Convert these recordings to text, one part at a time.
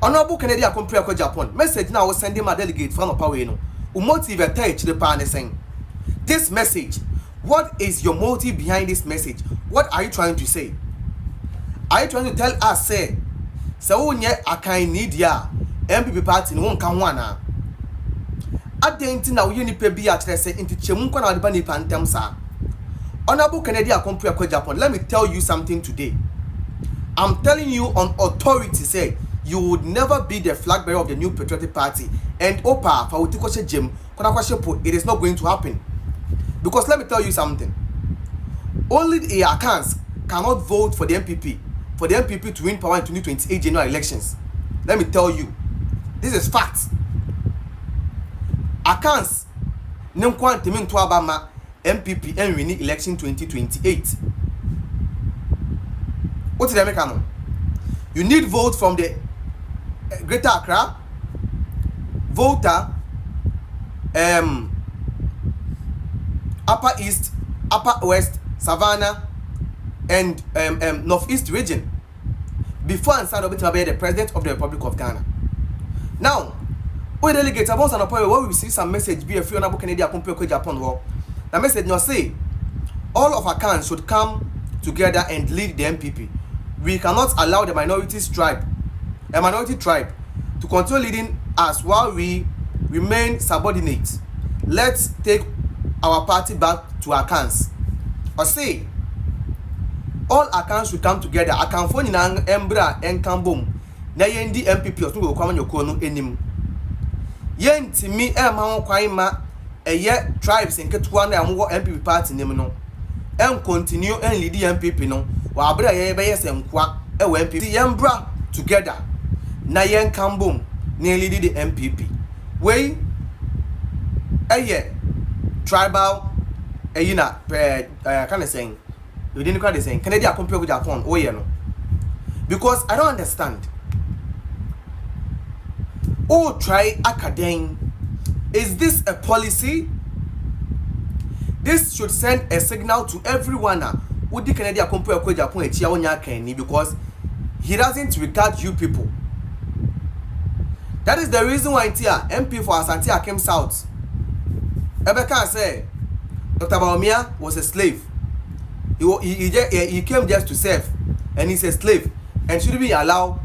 Honorable Kennedy Akompre Agyapong message now was sending my delegate from Opawe no. Motive attach the pan saying this message. What is your motive behind this message? What are you trying to say? Are you trying to tell us say so nye akan need ya MPP party no nka ho ana? Adenti na wo nipa bi a kire say inti chemu kwa na de ba nipa ntem sa. Honorable Kennedy Akompre Agyapong, let me tell you something today. I'm telling you on authority say you would never be the flag bearer of the New Patriotic Party and Opa Fawutikoshe Jim Konakwashepo. It is not going to happen. Because let me tell you something. Only the Akans cannot vote for the MPP. For the MPP to win power in 2028 general elections. Let me tell you. This is fact. Akans Nemkwan Timin Tuabama MPP and win election 2028. What did I make? You need vote from the Greater Accra, Volta, Upper East, Upper West, Savannah, and Northeast region before and start of it to be the President of the Republic of Ghana. Now, we delegates about an appointment where we see some message be a few Honorable Kennedy Akompre Agyapong. The message now say all of our clans should come together and lead the MPP. We cannot allow the minority tribe to continue leading us while we remain subordinate. Let's take our party back to our clans. Or say all Akans should come together. Akanfo ni na embra enkambom na yendi MPP osun go kwama nyoko no enim. Yentimi ema ho kwan ma eye tribes enketuwa na amwo MPP party nim no. Continue and lead the MPP no. Wa abra ye be yesenkwa e wa MPP yembra together. Na yenkambom na lead the MPP. We tribal na kind of saying you didn't quite saying Kennedy Akompre Agyapong no, because I don't understand. Oh, try academic. Is this a policy? This should send a signal to everyone who the Kennedy Akompre Agyapong etia onya kan because he doesn't regard you people. That is the reason why MP for Asante Akim South Ebeka say Dr. Baumia was a slave. He came just to serve, and he's a slave, and should be allowed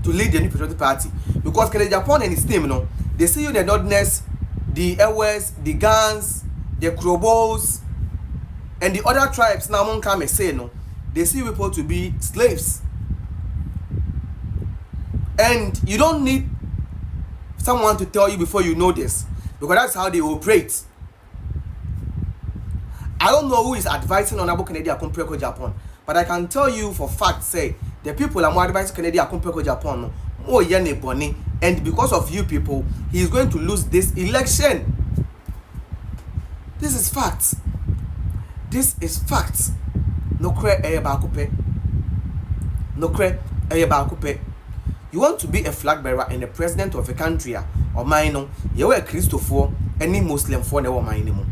to lead the New Patriotic Party because Kennedy Agyapong and his team, you know, they see you the Nordness, the Ewes, the Gans, the Krobos, and the other tribes now won't come and say no. They see people to be slaves, and you don't need someone to tell you before you know this because that's how they operate. I don't know who is advising Honorable Kennedy Akompre Agyapong, but I can tell you for fact, say the people are more advising Kennedy Akompre Agyapong, oh yeah, Bonnie, and because of you people, he is going to lose this election. This is facts. This is facts. No cre bakupe. No cre bakupe. You want to be a flag bearer and the president of a country, or mine, you are Christopher, any Muslim for the mine,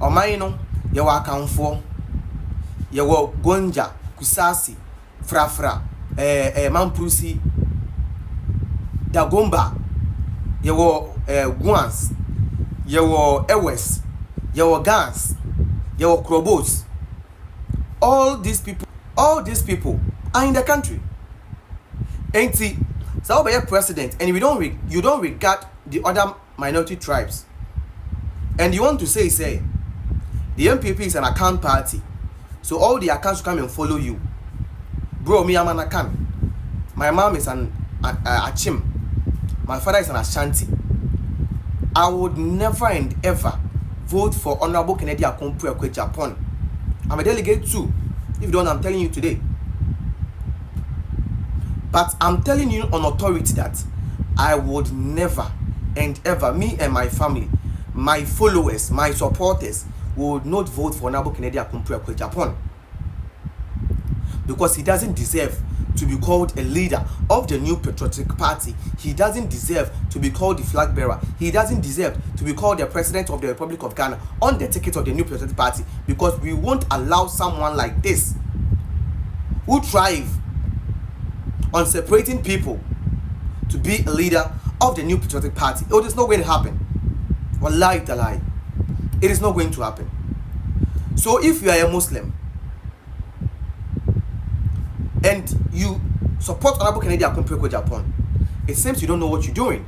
or mine. Yawa Akanfo, yawa Gonja, Kusasi, Frafra, Mamprusi, Dagomba, yawa Guans, yawa Ewes, yawa Gans, yawa Krobos. All these people are in the country. Ain't he? So be a president, and you don't regard the other minority tribes, and you want to say. The MPP is an account party, so all the accounts come and follow you. Bro, me I'm an account. My mom is an Achim. My father is an Ashanti. I would never and ever vote for Honorable Kennedy Akompre Agyapong. I'm a delegate too. If you don't, I'm telling you today. But I'm telling you on authority that I would never and ever, me and my family, my followers, my supporters, would not vote for Honorable Kennedy Akompre Agyapong because he doesn't deserve to be called a leader of the New Patriotic Party. He doesn't deserve to be called the flag bearer. He doesn't deserve to be called the president of the Republic of Ghana on the ticket of the New Patriotic Party because we won't allow someone like this who thrive on separating people to be a leader of the new patriotic party. It is not going to happen. Wallahi talai. It is not going to happen. So if you are a Muslim and you support Honorable Kennedy Agyapong Agyapong, it seems you don't know what you're doing.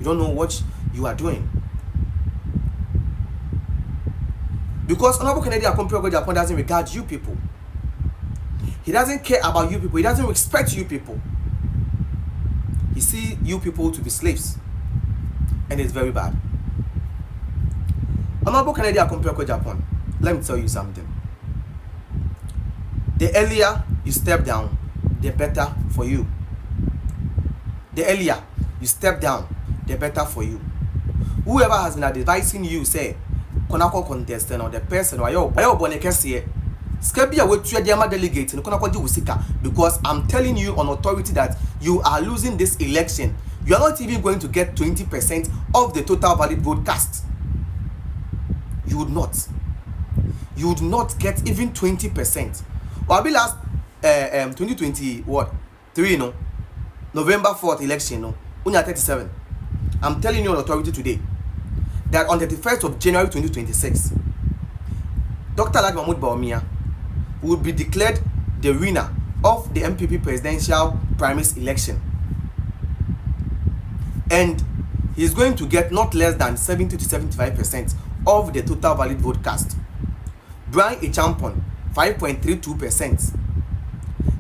You don't know what you are doing. Because Honorable Kennedy Agyapong Agyapong doesn't regard you people. He doesn't care about you people. He doesn't respect you people. He sees you people to be slaves. And it's very bad. Honorable Kennedy Agyapong Agyapong, let me tell you something. The earlier you step down, the better for you. The earlier you step down, the better for you. Whoever has been advising you, say, Konako contestant or the person or your bonekesi, Skebia with your delegate in Konako Usika, because I'm telling you on authority that you are losing this election. You are not even going to get 20% of the total valid vote cast. You would not. You would not get even 20%. Well, be last 2020 what 3 no November 4th election no unya 37. I'm telling you on authority today that on the 31st of January 2026, Dr. Alhaji Mahmood Bawumia will be declared the winner of the NPP presidential primaries election, and he is going to get not less than 70 to 75% of the total valid vote cast. Brian Agyapong 5.32%.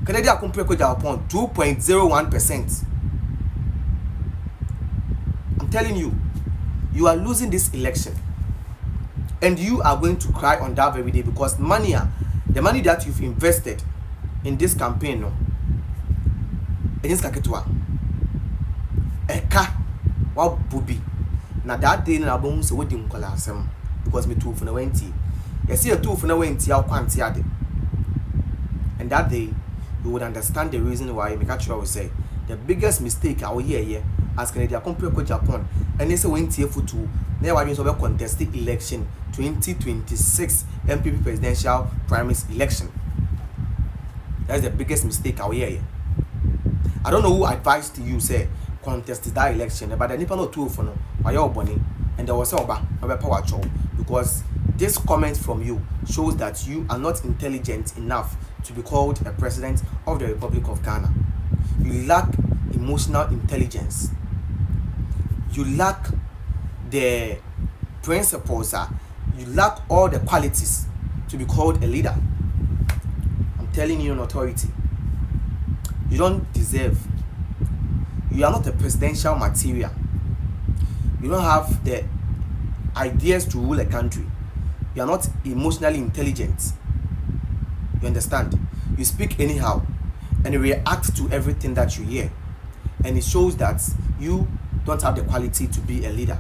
Kennedy Agyapong Agyapong 2.01%. I'm telling you, you are losing this election, and you are going to cry on that very day, because the money that you've invested in this campaign, no, against Kaketwa, Eka, wow, Bubi. Now that day, na abong so we didn't call ourselves because me too for no wenti. You see a two for no wenti, I'll quanti ade. And that day, you would understand the reason why Mikachu will say the biggest mistake I will hear as Kennedy Agyapong Agyapong, and they say wenti for two. Now I mean so contest the election 2026 NPP presidential primaries election. That's the biggest mistake I will hear. I don't know who advised you say contest that election, but the Nippon no two for no, why you bunny, and there was over power show, because this comment from you shows that you are not intelligent enough to be called a president of the Republic of Ghana. You lack emotional intelligence. You lack the principles. You lack all the qualities to be called a leader. I'm telling you on authority. You don't deserve. You are not a presidential material. You don't have the ideas to rule a country. You are not emotionally intelligent. You understand? You speak anyhow and you react to everything that you hear. And it shows that you don't have the quality to be a leader.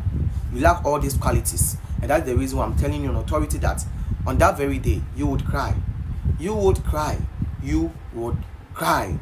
You lack all these qualities. And that's the reason why I'm telling you on authority that on that very day, you would cry. You would cry. You would cry.